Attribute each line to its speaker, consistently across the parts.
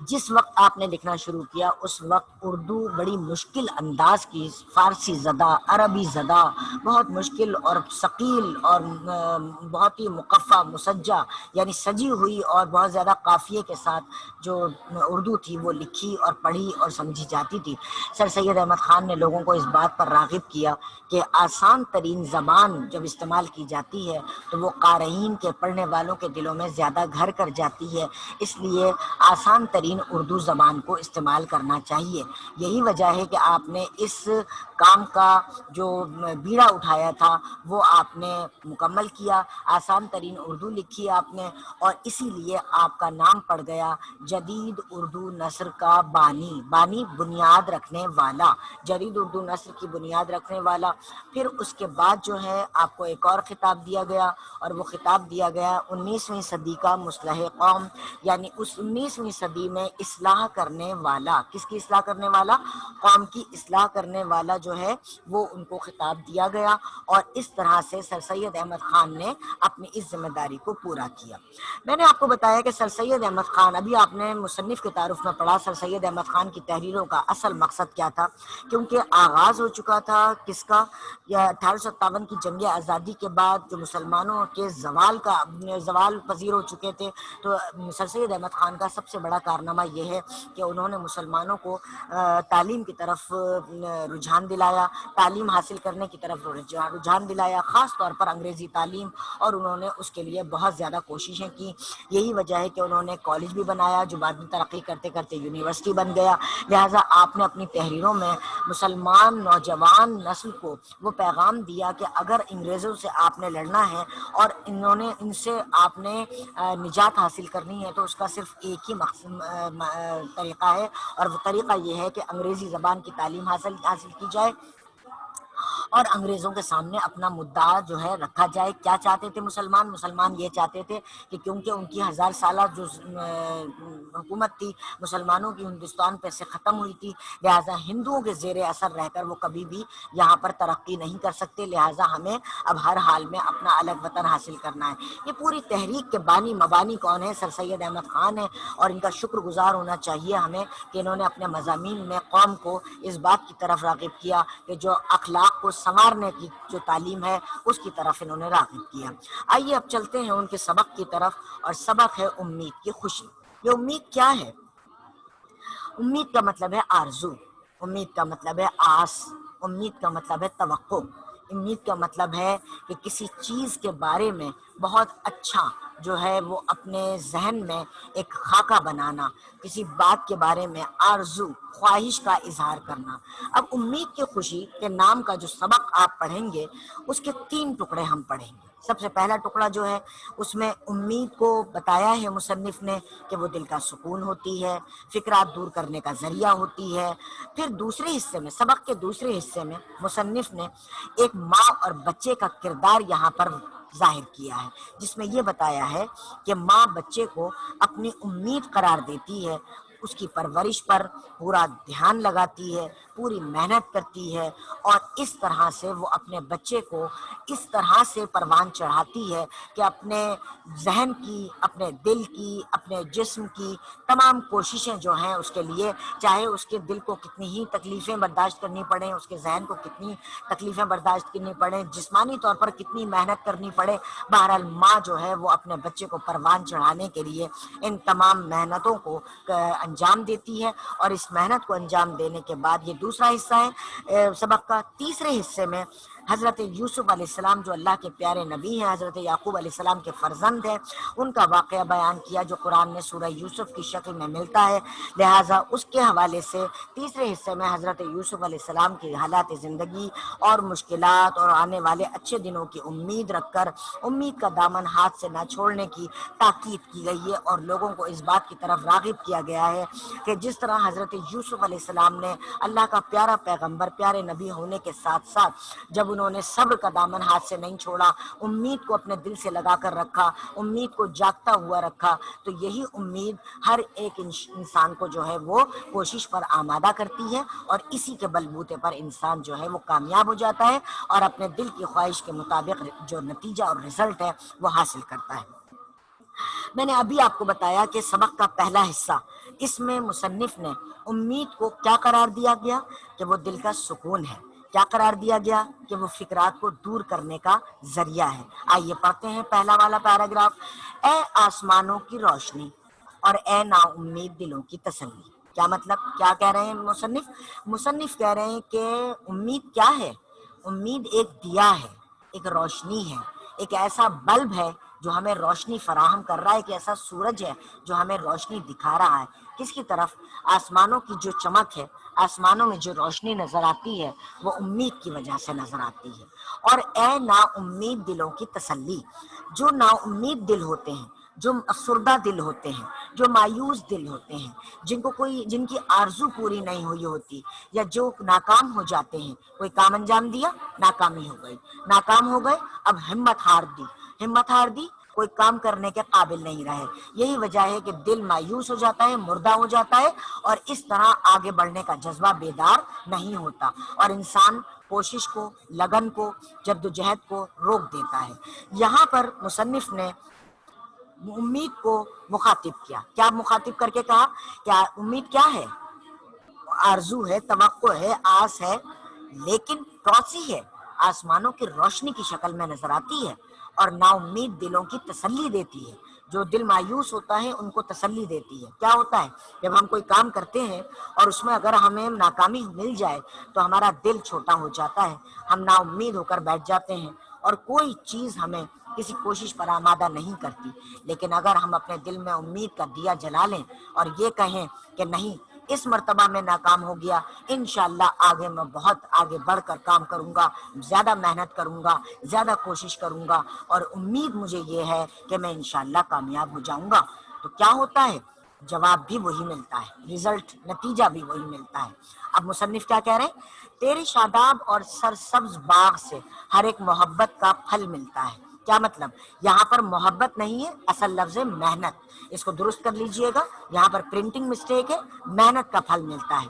Speaker 1: جس وقت آپ نے لکھنا شروع کیا اس وقت اردو بڑی مشکل انداز کی، فارسی زدہ، عربی زدہ، بہت مشکل اور ثقیل اور بہت ہی مقفع مسجع یعنی سجی ہوئی اور بہت زیادہ قافیے کے ساتھ جو اردو تھی وہ لکھی اور پڑھی اور سمجھی جاتی تھی۔ سر سید احمد خان نے لوگوں کو اس بات پر راغب کیا کہ آسان ترین زبان جب استعمال کی جاتی ہے تو وہ قارئین کے، پڑھنے والوں کے دلوں میں زیادہ گھر کر جاتی ہے، اس لیے آسان ترین اردو زبان کو استعمال کرنا چاہیے۔ یہی وجہ ہے کہ آپ نے اس کام کا جو بیڑا اٹھایا تھا وہ آپ نے مکمل کیا، آسان ترین اردو لکھی آپ نے، اور اسی لیے آپ کا نام پڑ گیا جدید اردو نثر کا بانی۔ بانی بنیاد رکھنے والا، جدید اردو نثر کی بنیاد رکھنے والا۔ پھر اس کے بعد جو ہے آپ کو ایک اور خطاب دیا گیا، اور وہ خطاب دیا گیا 19ویں صدی کا مصلح قوم، یعنی اس 19ویں صدی میں اصلاح کرنے والا۔ کس کی اصلاح کرنے والا؟ قوم کی اصلاح کرنے والا جو ہے وہ ان کو خطاب دیا گیا، اور اس طرح سے سر سید احمد خان نے اپنی اس ذمہ داری کو پورا کیا۔ میں نے آپ کو بتایا کہ سر سید احمد خان، ابھی آپ نے مصنف کے تعارف میں پڑھا سر سید احمد خان کی تحریروں کا اصل مقصد کیا تھا، کیونکہ آغاز ہو چکا تھا کس کا؟ یا 1857 کی جنگ آزادی کے بعد جو مسلمانوں کے زوال پذیر ہو چکے تھے، تو سر سید احمد خان کا سب سے بڑا کارنامہ یہ ہے کہ انہوں نے مسلمانوں کو تعلیم کی طرف رجحان دلایا، تعلیم حاصل کرنے کی طرف رجحان دلایا، خاص طور پر انگریزی تعلیم، اور انہوں نے اس کے لیے بہت زیادہ کوششیں کی۔ یہی وجہ ہے کہ انہوں نے کالج بھی بنایا جو بعد میں ترقی کرتے کرتے یونیورسٹی بن گیا۔ لہٰذا آپ نے اپنی تحریروں میں مسلمان نوجوان نسل کو وہ پیغام دیا کہ اگر انگریزوں سے آپ نے لڑنا ہے اور ان سے آپ نے نجات حاصل کرنی ہے تو اس کا صرف ایک ہی طریقہ ہے، اور وہ طریقہ یہ ہے کہ انگریزی زبان کی تعلیم حاصل کی جائے اور انگریزوں کے سامنے اپنا مدعا جو ہے رکھا جائے۔ کیا چاہتے تھے مسلمان یہ چاہتے تھے کہ کیونکہ ان کی 1000 سالہ جو حکومت تھی مسلمانوں کی ہندوستان پہ سے ختم ہوئی تھی، لہٰذا ہندوؤں کے زیر اثر رہ کر وہ کبھی بھی یہاں پر ترقی نہیں کر سکتے، لہٰذا ہمیں اب ہر حال میں اپنا الگ وطن حاصل کرنا ہے۔ یہ پوری تحریک کے بانی مبانی کون ہے؟ سر سید احمد خان ہے، اور ان کا شکر گزار ہونا چاہیے ہمیں کہ انہوں نے اپنے مضامین میں قوم کو اس بات کی طرف راغب کیا کہ جو اخلاق کو سنوارنے کی جو تعلیم ہے اس کی طرف انہوں نے راغب کیا۔ آئیے اب چلتے ہیں ان کے سبق کی طرف، اور سبق ہے امید کی خوشی۔ یہ امید کیا ہے؟ امید کا مطلب ہے آرزو، امید کا مطلب ہے آس، امید کا مطلب ہے توقع، امید کا مطلب ہے کہ کسی چیز کے بارے میں بہت اچھا جو ہے وہ اپنے ذہن میں ایک خاکہ بنانا، کسی بات کے بارے میں آرزو، خواہش کا اظہار کرنا۔ اب امید کی خوشی کے نام کا جو سبق آپ پڑھیں گے اس کے 3 ٹکڑے ہم پڑھیں گے۔ سب سے پہلا ٹکڑا جو ہے اس میں امید کو بتایا ہے مصنف نے کہ وہ دل کا سکون ہوتی ہے، فکرات دور کرنے کا ذریعہ ہوتی ہے۔ پھر دوسرے حصے میں، سبق کے دوسرے حصے میں مصنف نے ایک ماں اور بچے کا کردار یہاں پر ظاہر کیا ہے، جس میں یہ بتایا ہے کہ ماں بچے کو اپنی امید قرار دیتی ہے، اس کی پرورش پر پورا دھیان لگاتی ہے، پوری محنت کرتی ہے، اور اس طرح سے وہ اپنے بچے کو اس طرح سے پروان چڑھاتی ہے کہ اپنے ذہن کی، اپنے دل کی، اپنے جسم کی تمام کوششیں جو ہیں اس کے لیے، چاہے اس کے دل کو کتنی ہی تکلیفیں برداشت کرنی پڑیں، اس کے ذہن کو کتنی تکلیفیں برداشت کرنی پڑیں، جسمانی طور پر کتنی محنت کرنی پڑے، بہرحال ماں جو ہے وہ اپنے بچے کو پروان چڑھانے کے لیے ان تمام محنتوں کو انجام دیتی ہے۔ اور اس محنت کو انجام دینے کے بعد یہ دوسرا حصہ ہے سبق کا۔ تیسرے حصے میں حضرت یوسف علیہ السلام جو اللہ کے پیارے نبی ہیں، حضرت یعقوب علیہ السلام کے فرزند ہیں، ان کا واقعہ بیان کیا جو قرآن میں سورہ یوسف کی شکل میں ملتا ہے، لہٰذا اس کے حوالے سے تیسرے حصے میں حضرت یوسف علیہ السلام کی حالات زندگی اور مشکلات اور آنے والے اچھے دنوں کی امید رکھ کر امید کا دامن ہاتھ سے نہ چھوڑنے کی تاکید کی گئی ہے، اور لوگوں کو اس بات کی طرف راغب کیا گیا ہے کہ جس طرح حضرت یوسف علیہ السلام نے اللہ کا پیارا پیغمبر، پیارے نبی ہونے کے ساتھ ساتھ جب انہوں نے صبر کا دامن ہاتھ سے نہیں چھوڑا، امید کو اپنے دل سے لگا کر رکھا، امید کو جاگتا ہوا رکھا، تو یہی امید ہر ایک انسان کو جو ہے وہ کوشش پر آمادہ کرتی ہے، اور اسی کے بلبوتے پر انسان جو ہے وہ کامیاب ہو جاتا ہے اور اپنے دل کی خواہش کے مطابق جو نتیجہ اور رزلٹ ہے وہ حاصل کرتا ہے۔ میں نے ابھی آپ کو بتایا کہ سبق کا پہلا حصہ اس میں مصنف نے امید کو کیا قرار دیا گیا کہ وہ دل کا سکون ہے، کیا قرار دیا گیا کہ وہ فکرات کو دور کرنے کا ذریعہ ہے۔ آئیے پڑھتے ہیں پہلا والا پیراگراف۔ اے آسمانوں کی روشنی اور اے نا امید دلوں کی تسلی۔ کیا مطلب، کیا کہہ رہے ہیں مصنف؟ مصنف کہہ رہے ہیں کہ امید کیا ہے؟ امید ایک دیا ہے، ایک روشنی ہے، ایک ایسا بلب ہے جو ہمیں روشنی فراہم کر رہا ہے، ایک ایسا سورج ہے جو ہمیں روشنی دکھا رہا ہے۔ کس کی طرف؟ آسمانوں کی جو چمک ہے، آسمانوں میں جو روشنی نظر آتی ہے وہ امید کی وجہ سے نظر آتی ہے۔ اور اے نا امید دلوں کی تسلی، جو نا امید دل ہوتے ہیں، جو افسردہ دل ہوتے ہیں، جو مایوس دل ہوتے ہیں، جن کی آرزو پوری نہیں ہوئی ہوتی، یا جو ناکام ہو جاتے ہیں، کوئی کام انجام دیا، ناکامی ہو گئی، ناکام ہو گئے، اب ہمت ہار دی، کوئی کام کرنے کے قابل نہیں رہے۔ یہی وجہ ہے کہ دل مایوس ہو جاتا ہے، مردہ ہو جاتا ہے، اور اس طرح آگے بڑھنے کا جذبہ بیدار نہیں ہوتا، اور انسان کوشش کو، لگن کو، جدوجہد کو روک دیتا ہے۔ یہاں پر مصنف نے امید کو مخاطب کیا، کیا مخاطب کر کے کہا کہ امید کیا ہے؟ آرزو ہے، توقع ہے، آس ہے، لیکن کون ہے؟ آسمانوں کی روشنی کی شکل میں نظر آتی ہے، اور نا امید دلوں کی تسلی دیتی ہے۔ جو دل مایوس ہوتا ہے ان کو تسلی دیتی ہے۔ کیا ہوتا ہے؟ جب ہم کوئی کام کرتے ہیں اور اس میں اگر ہمیں ناکامی مل جائے تو ہمارا دل چھوٹا ہو جاتا ہے، ہم نا امید ہو کر بیٹھ جاتے ہیں، اور کوئی چیز ہمیں کسی کوشش پر آمادہ نہیں کرتی۔ لیکن اگر ہم اپنے دل میں امید کا دیا جلا لیں اور یہ کہیں کہ نہیں، اس مرتبہ میں ناکام ہو گیا، انشاءاللہ آگے میں بہت آگے بڑھ کر کام کروں گا، زیادہ محنت کروں گا، زیادہ کوشش کروں گا، اور امید مجھے یہ ہے کہ میں انشاءاللہ کامیاب ہو جاؤں گا، تو کیا ہوتا ہے؟ جواب بھی وہی ملتا ہے، رزلٹ، نتیجہ بھی وہی ملتا ہے۔ اب مصنف کیا کہہ رہے ہیں؟ تیری شاداب اور سرسبز باغ سے ہر ایک محبت کا پھل ملتا ہے۔ کیا مطلب؟ یہاں پر محبت نہیں ہے، اصل لفظ ہے محنت، اس کو درست کر لیجئے گا، یہاں پر پرنٹنگ مسٹیک ہے، محنت کا پھل ملتا ہے۔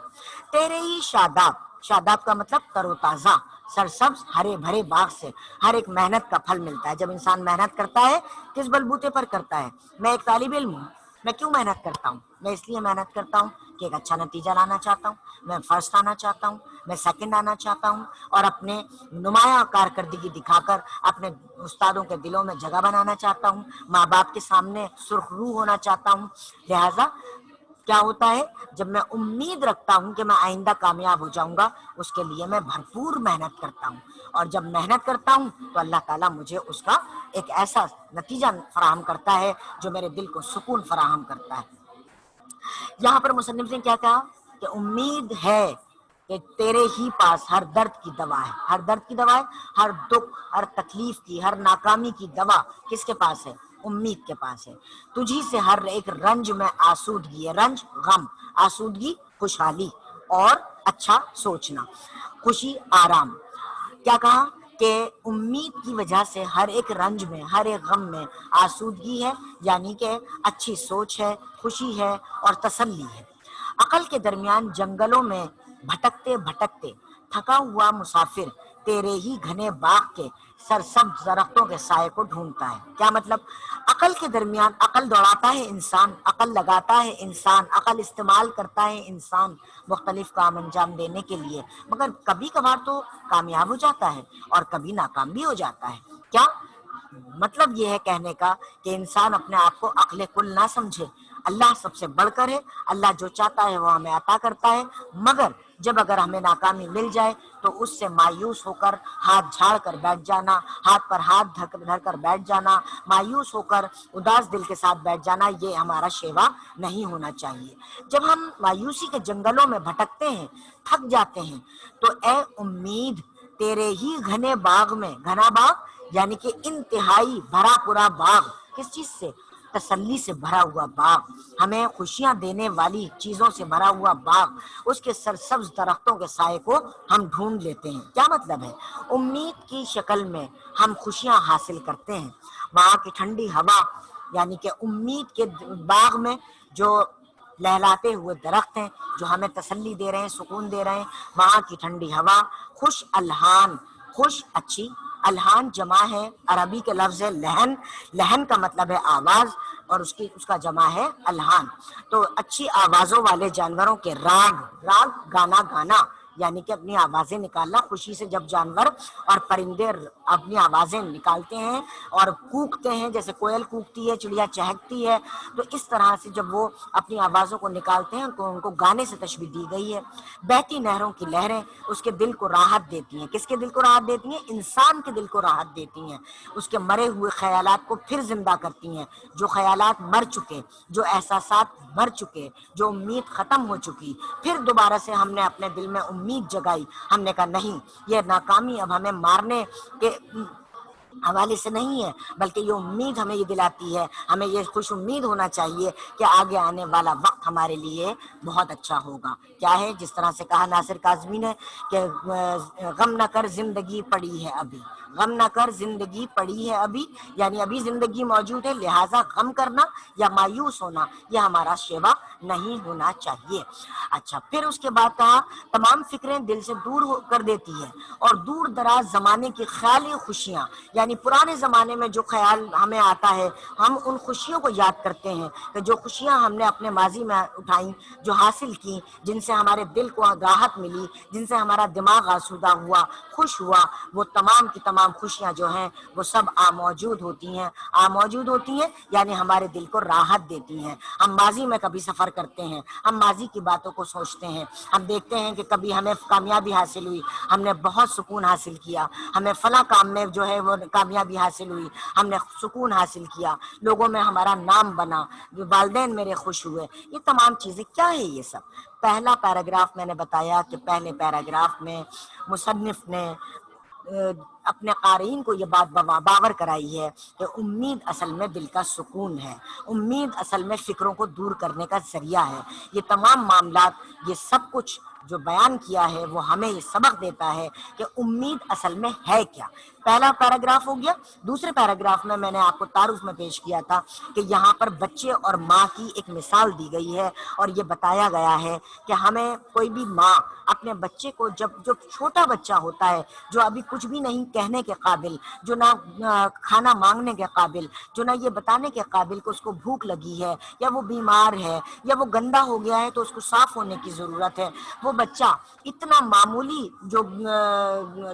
Speaker 1: تیرے ہی شاداب، شاداب کا مطلب تر و تازہ، سرسبز ہرے بھرے باغ سے ہر ایک محنت کا پھل ملتا ہے۔ جب انسان محنت کرتا ہے، کس بلبوتے پر کرتا ہے؟ میں ایک طالب علم ہوں، میں کیوں محنت کرتا ہوں؟ میں اس لیے محنت کرتا ہوں کہ ایک اچھا نتیجہ لانا چاہتا ہوں، میں فرسٹ آنا چاہتا ہوں، میں سیکنڈ آنا چاہتا ہوں، اور اپنے نمایاں کارکردگی دکھا کر اپنے استادوں کے دلوں میں جگہ بنانا چاہتا ہوں، ماں باپ کے سامنے سرخ روح ہونا چاہتا ہوں۔ لہٰذا کیا ہوتا ہے؟ جب میں امید رکھتا ہوں کہ میں آئندہ کامیاب ہو جاؤں گا، اس کے لیے میں بھرپور محنت کرتا ہوں، اور جب محنت کرتا ہوں تو اللہ تعالیٰ مجھے اس کا ایک ایسا نتیجہ فراہم کرتا ہے جو میرے دل کو سکون فراہم کرتا ہے۔ یہاں پر مصنف نے کیا کہا کہ امید ہے کہ تیرے ہی پاس ہر درد کی دوا ہے۔ ہر درد کی دوا ہے، ہر دکھ، ہر تکلیف کی، ہر ناکامی کی دوا کس کے پاس ہے؟ امید کے پاس ہے۔ تجھی سے ہر ایک رنج میں آسودگی ہے، رنج غم، آسودگی خوشحالی اور اچھا سوچنا، خوشی آرام۔ کیا کہا کہ امید کی وجہ سے ہر ایک رنج میں، ہر ایک غم میں آسودگی ہے، یعنی کہ اچھی سوچ ہے، خوشی ہے اور تسلی ہے۔ عقل کے درمیان جنگلوں میں بھٹکتے بھٹکتے تھکا ہوا مسافر تیرے ہی گھنے باغ کے سرسبز درختوں کے سائے کو ڈھونڈتا ہے۔ کیا مطلب؟ عقل کے درمیان، عقل دوڑاتا ہے انسان، عقل لگاتا ہے انسان، عقل استعمال کرتا ہے انسان مختلف کام انجام دینے کے لیے، مگر کبھی کبھار تو کامیاب ہو جاتا ہے اور کبھی ناکام بھی ہو جاتا ہے۔ کیا مطلب یہ ہے کہنے کا کہ انسان اپنے آپ کو عقل کل نہ سمجھے، اللہ سب سے بڑھ کر ہے، اللہ جو چاہتا ہے وہ ہمیں عطا کرتا ہے، مگر جب اگر ہمیں ناکامی مل جائے تو اس سے مایوس ہو کر ہاتھ جھاڑ کر بیٹھ جانا، ہاتھ پر ہاتھ دھر کر بیٹھ جانا، مایوس ہو کر اداس دل کے ساتھ بیٹھ جانا، یہ ہمارا شیوا نہیں ہونا چاہیے۔ جب ہم مایوسی کے جنگلوں میں بھٹکتے ہیں، تھک جاتے ہیں، تو اے امید تیرے ہی گھنے باغ میں، گھنا باغ یعنی کہ انتہائی بھرا پورا باغ، کس چیز سے؟ تسلی سے بھرا ہوا باغ، ہمیں خوشیاں دینے والی چیزوں سے بھرا ہوا باغ، اس کے سرسبز درختوں کے سائے کو ہم ڈھونڈ لیتے ہیں۔ کیا مطلب ہے؟ امید کی شکل میں ہم خوشیاں حاصل کرتے ہیں، وہاں کی ٹھنڈی ہوا، یعنی کہ امید کے باغ میں جو لہلاتے ہوئے درخت ہیں جو ہمیں تسلی دے رہے ہیں، سکون دے رہے ہیں، وہاں کی ٹھنڈی ہوا، خوش الحان، خوش اچھی الحان جمع ہے، عربی کے لفظ ہے لہن، لہن کا مطلب ہے آواز، اور اس کا جمع ہے الحان۔ تو اچھی آوازوں والے جانوروں کے راگ، راگ گانا گانا یعنی کہ اپنی آوازیں نکالنا، خوشی سے جب جانور اور پرندے اپنی آوازیں نکالتے ہیں اور کوکتے ہیں، جیسے کوئل کوکتی ہے، چڑیا چہکتی ہے، تو اس طرح سے جب وہ اپنی آوازوں کو نکالتے ہیں تو ان کو گانے سے تشبیہ دی گئی ہے۔ بہتی نہروں کی لہریں اس کے دل کو راحت دیتی ہیں، کس کے دل کو راحت دیتی ہیں؟ انسان کے دل کو راحت دیتی ہیں، اس کے مرے ہوئے خیالات کو پھر زندہ کرتی ہیں، جو خیالات مر چکے، جو احساسات مر چکے، جو امید ختم ہو چکی، پھر دوبارہ سے ہم نے اپنے دل میں امید جگائی، ہم نے کہا نہیں، یہ ناکامی اب ہمیں مارنے کے حوالے سے نہیں ہے، بلکہ یہ امید ہمیں یہ دلاتی ہے، ہمیں یہ خوش امید ہونا چاہیے کہ آگے آنے والا وقت ہمارے لیے بہت اچھا ہوگا۔ کیا ہے؟ جس طرح سے کہا ناصر کاظمی نے کہ غم نہ کر زندگی پڑی ہے ابھی، غم نہ کر زندگی پڑی ہے ابھی، یعنی ابھی زندگی موجود ہے، لہٰذا غم کرنا یا مایوس ہونا یہ ہمارا شیوا نہیں ہونا چاہیے۔ اچھا، پھر اس کے بعد کہا تمام فکریں دل سے دور کر دیتی ہے، اور دور دراز زمانے کی خیالی خوشیاں، یعنی پرانے زمانے میں جو خیال ہمیں آتا ہے، ہم ان خوشیوں کو یاد کرتے ہیں کہ جو خوشیاں ہم نے اپنے ماضی میں اٹھائیں، جو حاصل کی، جن سے ہمارے دل کو راحت ملی، جن سے ہمارا دماغ آسودہ ہوا، خوش ہوا، وہ تمام کی تمام خوشیاں جو ہیں وہ سب موجود ہوتی ہیں، موجود ہوتی ہیں، یعنی ہمارے دل کو راحت دیتی ہیں۔ ہم ماضی میں کبھی سفر کرتے ہیں، ہم ماضی کی باتوں کو سوچتے ہیں، ہم دیکھتے ہیں کہ کبھی ہمیں کامیابی حاصل ہوئی، ہم نے بہت سکون حاصل کیا، ہمیں فلاں کام میں جو ہے وہ کامیابی حاصل ہوئی، ہم نے سکون حاصل کیا، لوگوں میں ہمارا نام بنا، والدین میرے خوش ہوئے، یہ تمام چیزیں کیا ہے؟ یہ سب پہلا پیراگراف میں نے بتایا کہ پہلے پیراگراف میں مصنف نے اپنے قارئین کو یہ بات باور کرائی ہے کہ امید اصل میں دل کا سکون ہے، امید اصل میں فکروں کو دور کرنے کا ذریعہ ہے۔ یہ تمام معاملات، یہ سب کچھ جو بیان کیا ہے وہ ہمیں یہ سبق دیتا ہے کہ امید اصل میں ہے کیا۔ پہلا پیراگراف ہو گیا۔ دوسرے پیراگراف میں نے آپ کو تعارف میں پیش کیا تھا کہ یہاں پر بچے اور ماں کی ایک مثال دی گئی ہے، اور یہ بتایا گیا ہے کہ ہمیں کوئی بھی ماں اپنے بچے کو جو چھوٹا بچہ ہوتا ہے، جو ابھی کچھ بھی نہیں کہنے کے قابل، جو نہ کھانا مانگنے کے قابل، جو نہ یہ بتانے کے قابل کہ اس کو بھوک لگی ہے یا وہ بیمار ہے یا وہ گندا ہو گیا ہے تو اس کو صاف ہونے کی ضرورت ہے، وہ بچہ اتنا معمولی جو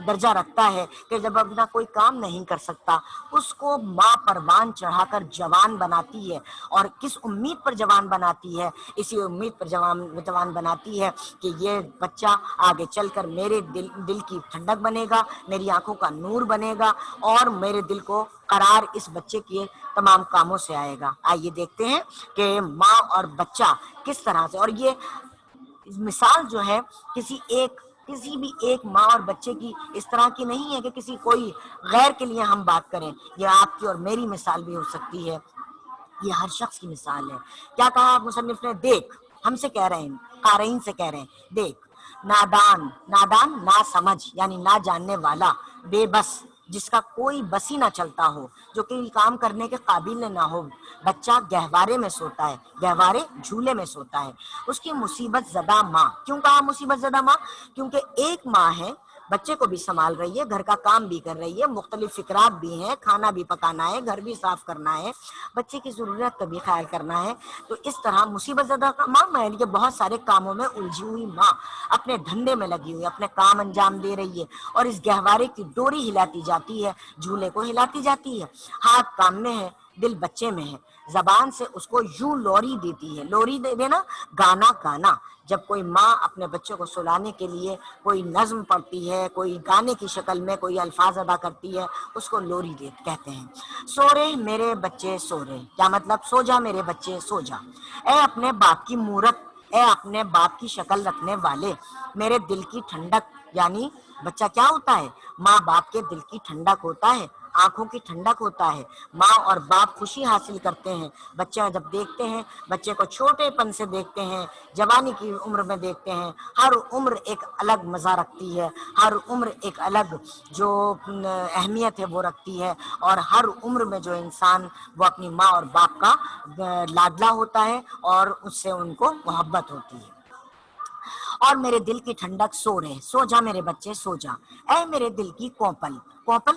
Speaker 1: درجہ رکھتا ہے کہ جب اپنا کوئی کام نہیں کر سکتا، اس کو ماں پروان چڑھا کر جوان بناتی ہے، اور کس امید پر جوان بناتی ہے؟ اسی امید پر جوان بناتی ہے کہ یہ بچہ آگے چل کر میرے دل کی ٹھنڈک بنے گا، میری آنکھوں کا نور بنے گا، اور میرے دل کو قرار اس بچے کے تمام کاموں سے آئے گا۔ آئیے دیکھتے ہیں کہ ماں اور بچہ کس طرح سے، اور یہ مثال جو ہے کسی بھی ایک ماں اور بچے کی اس طرح کی نہیں ہے کہ کسی کوئی غیر کے لیے ہم بات کریں، یہ آپ کی اور میری مثال بھی ہو سکتی ہے، یہ ہر شخص کی مثال ہے۔ کیا کہا مصنف نے؟ دیکھ، ہم سے کہہ رہے ہیں، قارئین سے کہہ رہے ہیں، دیکھ، نادان، نادان نا سمجھ یعنی نہ جاننے والا، بے بس جس کا کوئی بس ہی نہ چلتا ہو، جو کوئی کام کرنے کے قابل نہ ہو، بچہ گہوارے میں سوتا ہے، گہوارے جھولے میں سوتا ہے، اس کی مصیبت زدہ ماں۔ کیوں کہا مصیبت زدہ ماں؟ کیونکہ ایک ماں ہے، بچے کو بھی سنبھال رہی ہے، گھر کا کام بھی کر رہی ہے، مختلف فکرات بھی ہیں، کھانا بھی پکانا ہے، گھر بھی صاف کرنا ہے، بچے کی ضرورت کا بھی خیال کرنا ہے، تو اس طرح مصیبت زدہ ماں یعنی کہ بہت سارے کاموں میں الجھی ہوئی ماں، اپنے دھندے میں لگی ہوئی، اپنے کام انجام دے رہی ہے، اور اس گہوارے کی ڈوری ہلاتی جاتی ہے، جھولے کو ہلاتی جاتی ہے، ہاتھ کام میں ہے، دل بچے میں ہے، زبان سے اس کو یوں لوری دیتی ہے، لوری دینا، گانا گانا۔ جب کوئی ماں اپنے بچے کو سلانے کے لیے کوئی نظم پڑھتی ہے، کوئی گانے کی شکل میں کوئی الفاظ ادا کرتی ہے، اس کو لوری کہتے ہیں۔ سو رے میرے بچے سو رے، کیا مطلب؟ سو جا میرے بچے سو جا، اے اپنے باپ کی مورت، اے اپنے باپ کی شکل رکھنے والے، میرے دل کی ٹھنڈک، یعنی بچہ کیا ہوتا ہے؟ ماں باپ کے دل کی ٹھنڈک ہوتا ہے، آنکھوں کی ٹھنڈک ہوتا ہے، ماں اور باپ خوشی حاصل کرتے ہیں، بچہ جب دیکھتے ہیں، بچے کو چھوٹے پن سے دیکھتے ہیں، جوانی کی عمر میں دیکھتے ہیں، ہر عمر ایک الگ مزہ رکھتی ہے، ہر عمر ایک الگ جو اہمیت ہے وہ رکھتی ہے، اور ہر عمر میں جو انسان وہ اپنی ماں اور باپ کا لاڈلا ہوتا ہے، اور اس سے ان کو محبت ہوتی ہے۔ اور میرے دل کی ٹھنڈک سو رہے، سو جا میرے بچے سو جا، اے میرے دل کی کوپل، کوپل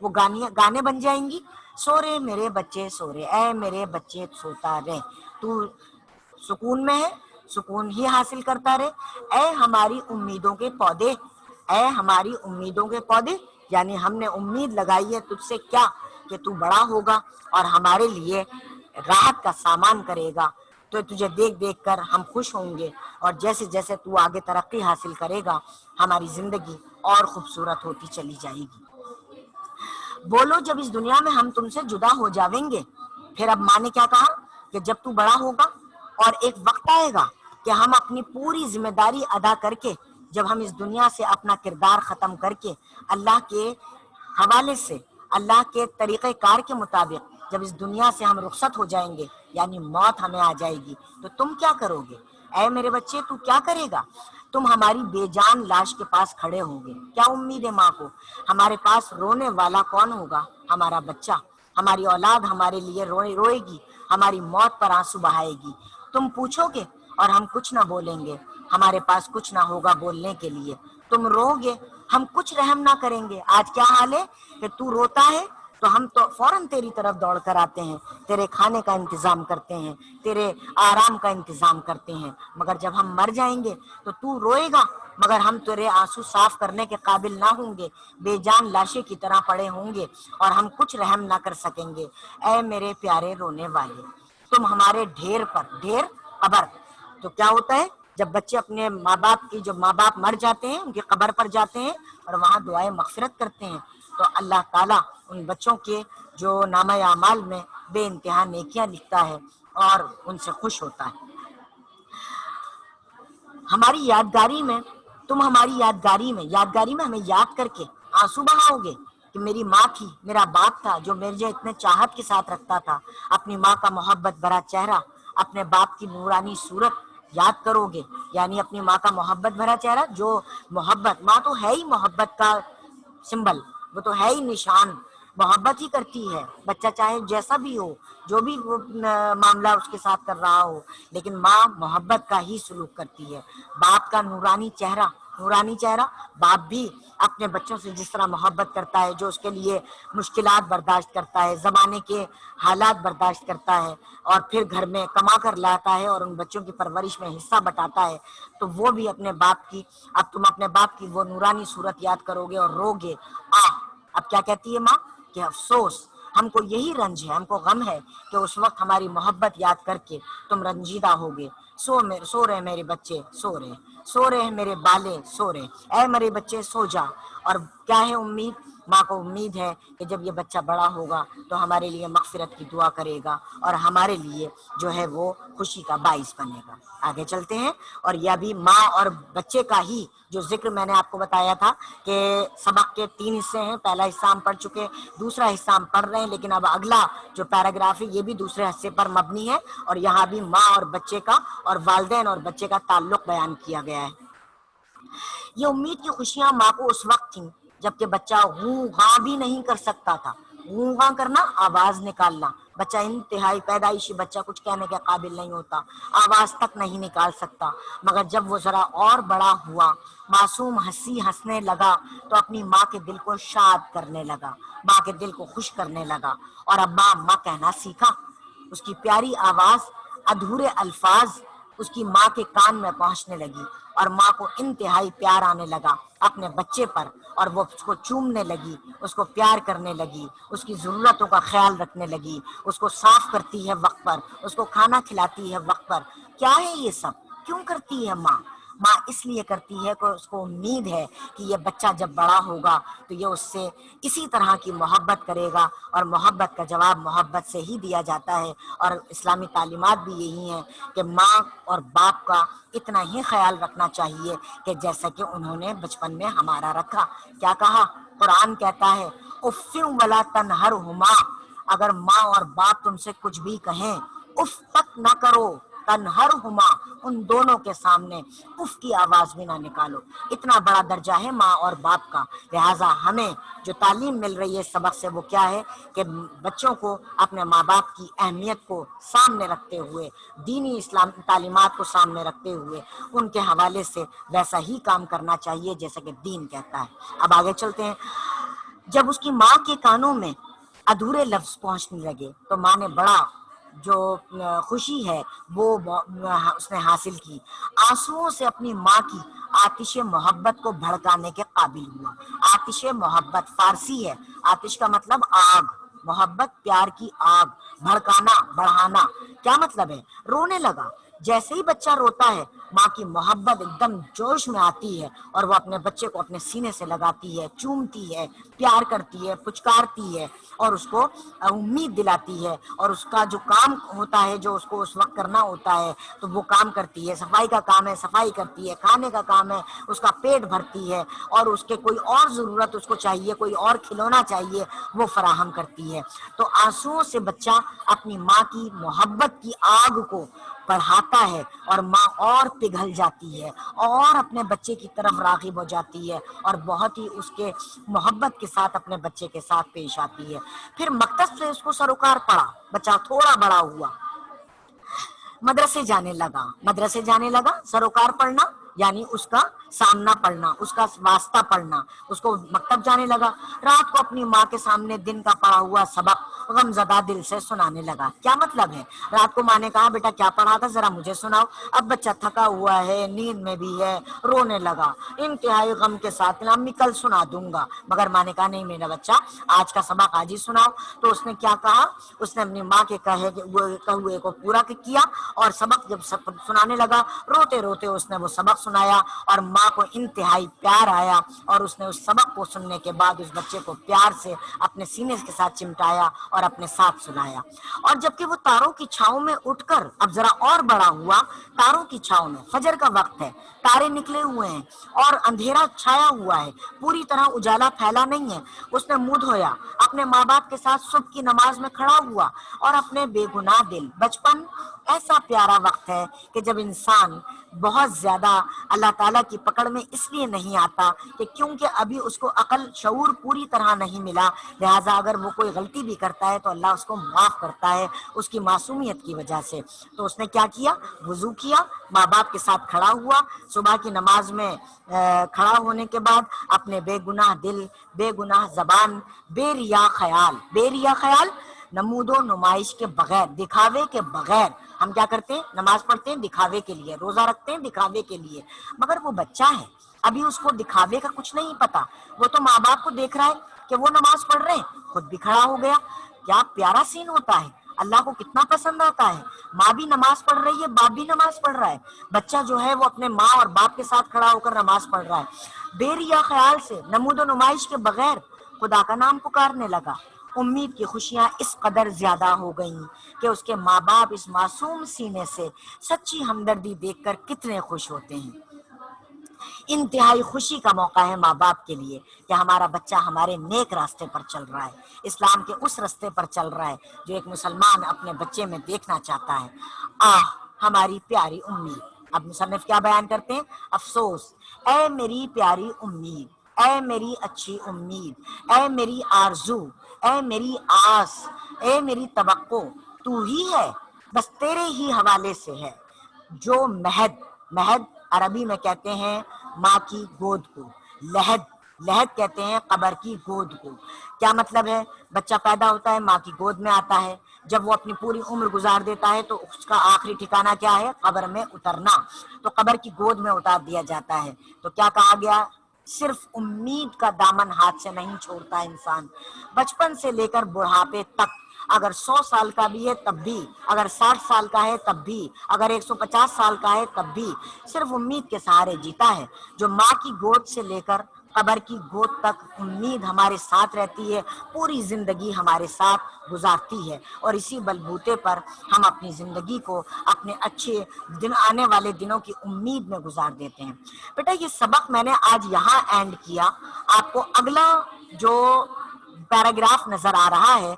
Speaker 1: وہ گانے بن جائیں گی. سو رے میرے بچے سو رے، اے میرے بچے سوتا رے، تو سکون میں ہے، سکون ہی حاصل کرتا رہے. اے ہماری امیدوں کے پودے، اے ہماری امیدوں کے پودے، یعنی ہم نے امید لگائی ہے تجھ سے کیا، کہ تو بڑا ہوگا اور ہمارے لیے راحت کا سامان کرے گا. تو تجھے دیکھ دیکھ کر ہم خوش ہوں گے، اور جیسے جیسے تو آگے ترقی حاصل کرے گا ہماری زندگی اور خوبصورت ہوتی چلی جائے گی. بولو جب اس دنیا میں ہم تم سے جدا ہو جاویں گے. پھر اب ماں نے کیا کہا کہ جب تو بڑا ہوگا اور ایک وقت آئے گا کہ ہم اپنی پوری ذمہ داری ادا کر کے، جب ہم اس دنیا سے اپنا کردار ختم کر کے اللہ کے حوالے سے، اللہ کے طریقہ کار کے مطابق جب اس دنیا سے ہم رخصت ہو جائیں گے، یعنی موت ہمیں آ جائے گی، تو تم کیا کرو گے؟ اے میرے بچے تو کیا کرے گا؟ تم ہماری بے جان لاش کے پاس کھڑے ہوں گے. کیا امید ہے ماں کو؟ ہمارے پاس رونے والا کون ہوگا؟ ہمارا بچہ. ہماری اولاد ہمارے لیے روئے گی، ہماری موت پر آنسو بہائے گی. تم پوچھو گے اور ہم کچھ نہ بولیں گے، ہمارے پاس کچھ نہ ہوگا بولنے کے لیے. تم رو گے، ہم کچھ رحم نہ کریں گے. آج کیا حال ہے کہ تو روتا ہے تو ہم تو فوراً تیری طرف دوڑ کر آتے ہیں، تیرے کھانے کا انتظام کرتے ہیں، تیرے آرام کا انتظام کرتے ہیں. مگر جب ہم مر جائیں گے تو روئے گا، مگر ہم تیرے آنسو صاف کرنے کے قابل نہ ہوں گے، بے جان لاشیں کی طرح پڑے ہوں گے اور ہم کچھ رحم نہ کر سکیں گے. اے میرے پیارے رونے والے، تم ہمارے ڈھیر قبر. تو کیا ہوتا ہے جب بچے اپنے ماں باپ کی، جب ماں باپ مر جاتے ہیں ان کی قبر پر جاتے ہیں اور وہاں دعائیں مغفرت کرتے ہیں، تو اللہ تعالیٰ ان بچوں کے جو نامہ اعمال میں بے انتہا نیکیاں لکھتا ہے اور ان سے خوش ہوتا ہے. ہماری یادگاری میں، تم ہماری یادگاری میں ہمیں یاد کر کے آنسو بہاؤ گے کہ میری ماں تھی، میرا باپ تھا جو مجھے اتنے چاہت کے ساتھ رکھتا تھا. اپنی ماں کا محبت بھرا چہرہ، اپنے باپ کی نورانی صورت یاد کرو گے، یعنی اپنی ماں کا محبت بھرا چہرہ. جو محبت، ماں تو ہے ہی محبت کا سمبل، وہ تو ہے ہی نشان، محبت ہی کرتی ہے. بچہ چاہے جیسا بھی ہو، جو بھی معاملہ اس کے ساتھ کر رہا ہو، لیکن ماں محبت کا ہی سلوک کرتی ہے. باپ کا نورانی چہرہ، باپ بھی اپنے بچوں سے جس طرح محبت کرتا ہے، جو اس کے لیے مشکلات برداشت کرتا ہے، زمانے کے حالات برداشت کرتا ہے، اور پھر گھر میں کما کر لاتا ہے اور ان بچوں کی پرورش میں حصہ بٹاتا ہے، تو وہ بھی اپنے باپ کی، اب تم اپنے باپ کی وہ نورانی صورت یاد کرو گے اور رو گے. اب کیا کہتی ہے ماں کہ افسوس، ہم کو یہی رنج ہے، ہم کو غم ہے کہ اس وقت ہماری محبت یاد کر کے تم رنجیدہ ہوگے. سو رہے میرے بچے سو رہے ہیں میرے بالے سو رہے. اے میرے بچے سو جا. اور کیا ہے امید؟ ماں کو امید ہے کہ جب یہ بچہ بڑا ہوگا تو ہمارے لیے مغفرت کی دعا کرے گا اور ہمارے لیے جو ہے وہ خوشی کا باعث بنے گا. آگے چلتے ہیں. اور یہ بھی ماں اور بچے کا ہی جو ذکر میں نے آپ کو بتایا تھا کہ سبق کے 3 حصے ہیں، پہلا حصہ ہم پڑھ چکے، دوسرا حصہ ہم پڑھ رہے ہیں، لیکن اب اگلا جو پیراگراف ہے یہ بھی دوسرے حصے پر مبنی ہے، اور یہاں بھی ماں اور بچے کا اور والدین اور بچے کا تعلق بیان کیا گیا ہے. یہ امید کی خوشیاں ماں کو اس وقت تھیں جبکہ بچہ غوں غاں بھی نہیں کر سکتا تھا. غوں غاں کرنا، آواز نکالنا. بچہ انتہائی پیدائشی بچہ کچھ کہنے کے قابل نہیں ہوتا، آواز تک نہیں نکال سکتا. مگر جب وہ ذرا اور بڑا ہوا، معصوم ہنسی ہنسنے لگا تو اپنی ماں کے دل کو شاد کرنے لگا، ماں کے دل کو خوش کرنے لگا، اور اب ماں کہنا سیکھا. اس کی پیاری آواز، ادھورے الفاظ اس کی ماں کے کان میں پہنچنے لگی، اور ماں کو انتہائی پیار آنے لگا اپنے بچے پر، اور وہ اس کو چومنے لگی، اس کو پیار کرنے لگی، اس کی ضرورتوں کا خیال رکھنے لگی، اس کو صاف کرتی ہے وقت پر، اس کو کھانا کھلاتی ہے وقت پر. کیا ہے یہ سب؟ کیوں کرتی ہے ماں؟ ماں اس لیے کرتی ہے کہ اس کو امید ہے کہ یہ بچہ جب بڑا ہوگا تو یہ اس سے اسی طرح کی محبت کرے گا، اور محبت کا جواب محبت سے ہی دیا جاتا ہے. اور اسلامی تعلیمات بھی یہی ہیں کہ ماں اور باپ کا اتنا ہی خیال رکھنا چاہیے کہ جیسا کہ انہوں نے بچپن میں ہمارا رکھا. کیا کہا قرآن؟ کہتا ہے اف ولا تنہرہما، اگر ماں اور باپ تم سے کچھ بھی کہیں اف تک نہ کرو، تنہرہما، ان دونوں کے سامنے اف کی آواز بھی نہ نکالو. اتنا بڑا درجہ ہے ماں اور باپ کا. لہٰذا ہمیں جو تعلیم مل رہی ہے سبق سے وہ کیا ہے کہ بچوں کو اپنے ماں باپ کی اہمیت کو سامنے رکھتے ہوئے، دینی اسلام تعلیمات کو سامنے رکھتے ہوئے ان کے حوالے سے ویسا ہی کام کرنا چاہیے جیسا کہ دین کہتا ہے. اب آگے چلتے ہیں. جب اس کی ماں کے کانوں میں ادھورے لفظ پہنچنے لگے تو ماں نے بڑا جو خوشی ہے وہ اس نے حاصل کی، آنسوؤں سے اپنی ماں کی آتش محبت کو بھڑکانے کے قابل ہوا۔ آتش محبت فارسی ہے، آتش کا مطلب آگ، محبت پیار کی آگ، بھڑکانا بڑھانا، کیا مطلب ہے؟ رونے لگا۔ جیسے ہی بچہ روتا ہے ماں کی محبت ایک دم جوش میں آتی ہے اور وہ اپنے بچے کو اپنے سینے سے لگاتی ہے، چومتی ہے، پیار کرتی ہے، پچکارتی ہے اور اس کو امید دلاتی ہے، اور اس کا جو کام ہوتا ہے جو اس کو اس وقت کرنا ہوتا ہے تو وہ کام کرتی ہے۔ صفائی کا کام ہے صفائی کرتی ہے، کھانے کا کام ہے اس کا پیٹ بھرتی ہے، اور اس کے کوئی اور ضرورت اس کو چاہیے، کوئی اور کھلونا چاہیے، وہ فراہم کرتی ہے۔ تو آنسوؤں سے بچہ اپنی ماں کی محبت کی آگ کو بڑھاتا ہے اور ماں اور پگھل جاتی ہے اور اپنے بچے کی طرف راغب ہو جاتی ہے اور بہت ہی اس کے محبت کے ساتھ اپنے بچے کے ساتھ پیش آتی ہے۔ پھر مکتب سے اس کو سروکار پڑا، بچہ تھوڑا بڑا ہوا، مدرسے جانے لگا، مدرسے جانے لگا، سروکار پڑھنا یعنی اس کا سامنا پڑھنا، اس کا واسطہ پڑھنا، اس کو مکتب جانے لگا۔ رات کو اپنی ماں کے سامنے دن کا پڑھا ہوا سبق غم زدہ دل سے سنانے لگا۔ کیا مطلب ہے؟ رات کو ماں نے کہا بیٹا کیا پڑھا تھا ذرا مجھے سناؤ۔ اب بچہ تھکا ہوا ہے، نیند میں بھی ہے، رونے لگا انتہائی غم کے ساتھ، امی کل سنا دوں گا، مگر ماں نے کہا نہیں میرا بچہ آج کا سبق آج ہی سناؤ۔ تو اس نے کیا کہا، اس نے اپنی ماں کے کہے ہوئے کو پورا کیا اور سبق جب سنانے لگا، روتے روتے اس نے وہ سبق سنایا اور ماں کو انتہائی پیار آیا اور اس نے اس سبق کو سننے کے بعد اس بچے کو پیار سے اپنے سینے کے ساتھ چمٹایا اور اپنے ساتھ سنایا۔ اور جبکہ وہ تاروں کی چھاؤں میں اٹھ کر اب ذرا اور بڑا ہوا، تاروں کی چھاؤں میں، فجر کا وقت ہے، تارے نکلے ہوئے ہیں اور اندھیرا چھایا ہوا ہے، پوری طرح اجالا پھیلا نہیں ہے، اس نے منہ دھویا، اپنے ماں باپ کے ساتھ صبح کی نماز میں کھڑا ہوا اور اپنے بے گناہ دل، بچپن ایسا پیارا وقت ہے کہ جب انسان بہت زیادہ اللہ تعالیٰ کی پکڑ میں اس لیے نہیں آتا کہ کیونکہ ابھی اس کو عقل شعور پوری طرح نہیں ملا، لہٰذا اگر وہ کوئی غلطی بھی کرتا ہے تو اللہ اس کو معاف کرتا ہے اس کی معصومیت کی وجہ سے۔ تو اس نے کیا کیا، وضو کیا، ماں باپ کے ساتھ کھڑا ہوا، صبح کی نماز میں کھڑا ہونے کے بعد اپنے بے گناہ دل، بے گناہ زبان، بے ریا خیال، بے ریا خیال نمود و نمائش کے بغیر، دکھاوے کے بغیر، ہم کیا کرتے ہیں نماز پڑھتے ہیں دکھاوے کے لیے، روزہ رکھتے ہیں دکھاوے کے لیے، مگر وہ بچہ ہے ابھی اس کو دکھاوے کا کچھ نہیں پتا، وہ تو ماں باپ کو دیکھ رہا ہے کہ وہ نماز پڑھ رہے ہیں، خود بھی کھڑا ہو گیا۔ کیا پیارا سین ہوتا ہے، اللہ کو کتنا پسند آتا ہے، ماں بھی نماز پڑھ رہی ہے، باپ بھی نماز پڑھ رہا ہے، بچہ جو ہے وہ اپنے ماں اور باپ کے ساتھ کھڑا ہو کر نماز پڑھ رہا ہے، بے ریا خیال سے نمود و نمائش کے بغیر خدا کا نام پکارنے لگا۔ امید کی خوشیاں اس قدر زیادہ ہو گئیں کہ اس کے ماں باپ اس معصوم سینے سے سچی ہمدردی دیکھ کر کتنے خوش ہوتے ہیں۔ انتہائی خوشی کا موقع ہے ماں باپ کے لیے کہ ہمارا بچہ ہمارے نیک راستے پر چل رہا ہے، اسلام کے اس راستے پر چل رہا ہے جو ایک مسلمان اپنے بچے میں دیکھنا چاہتا ہے۔ ہماری پیاری امید۔ اب مصنف کیا بیان کرتے ہیں، افسوس اے میری پیاری امید، اے میری اچھی امید، اے میری آرزو، اے میری آس، اے میری توقع، تو ہی ہے، بس تیرے ہی حوالے سے ہے جو مہد، مہد عربی میں کہتے ہیں ماں کی گود کو، لہد، لہد کہتے ہیں قبر کی گود کو۔ کیا مطلب ہے، بچہ پیدا ہوتا ہے ماں کی گود میں آتا ہے، جب وہ اپنی پوری عمر گزار دیتا ہے تو اس کا آخری ٹھکانہ کیا ہے، قبر میں اترنا، تو قبر کی گود میں اتار دیا جاتا ہے۔ تو کیا کہا گیا، صرف امید کا دامن ہاتھ سے نہیں چھوڑتا انسان، بچپن سے لے کر بڑھاپے تک، اگر 100 سال کا بھی ہے تب بھی، اگر 60 سال کا ہے تب بھی، اگر 150 سال کا ہے تب بھی صرف امید کے سہارے جیتا ہے۔ جو ماں کی گود سے لے کر قبر کی گود تک امید ہمارے ساتھ رہتی ہے، پوری زندگی ہمارے ساتھ گزارتی ہے، اور اسی بلبوتے پر ہم اپنی زندگی کو اپنے اچھے دن آنے والے دنوں کی امید میں گزار دیتے ہیں۔ بیٹا یہ سبق میں نے آج یہاں اینڈ کیا، آپ کو اگلا جو پیراگراف نظر آ رہا ہے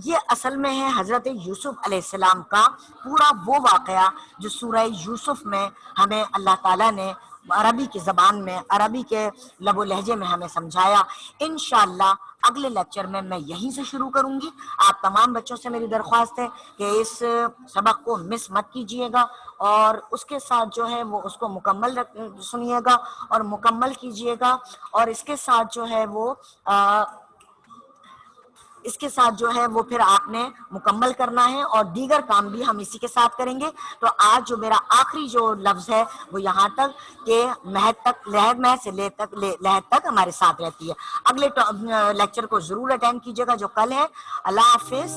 Speaker 1: یہ اصل میں ہے حضرت یوسف علیہ السلام کا پورا وہ واقعہ جو سورہ یوسف میں ہمیں اللہ تعالیٰ نے عربی کی زبان میں، عربی کے لب و لہجے میں ہمیں سمجھایا۔ انشاءاللہ اگلے لیکچر میں یہیں سے شروع کروں گی۔ آپ تمام بچوں سے میری درخواست ہے کہ اس سبق کو مس مت کیجیے گا اور اس کے ساتھ جو ہے وہ اس کو مکمل سنیے گا اور مکمل کیجیے گا، اور اس کے ساتھ جو ہے وہ اس کے ساتھ جو ہے وہ پھر آپ نے مکمل کرنا ہے، اور دیگر کام بھی ہم اسی کے ساتھ کریں گے۔ تو آج جو میرا آخری جو لفظ ہے وہ یہاں تک کہ مہد تک، لہد مہد سے لہد تک ہمارے ساتھ رہتی ہے۔ اگلے لیکچر کو ضرور اٹینڈ کیجیے گا جو کل ہے۔ اللہ حافظ۔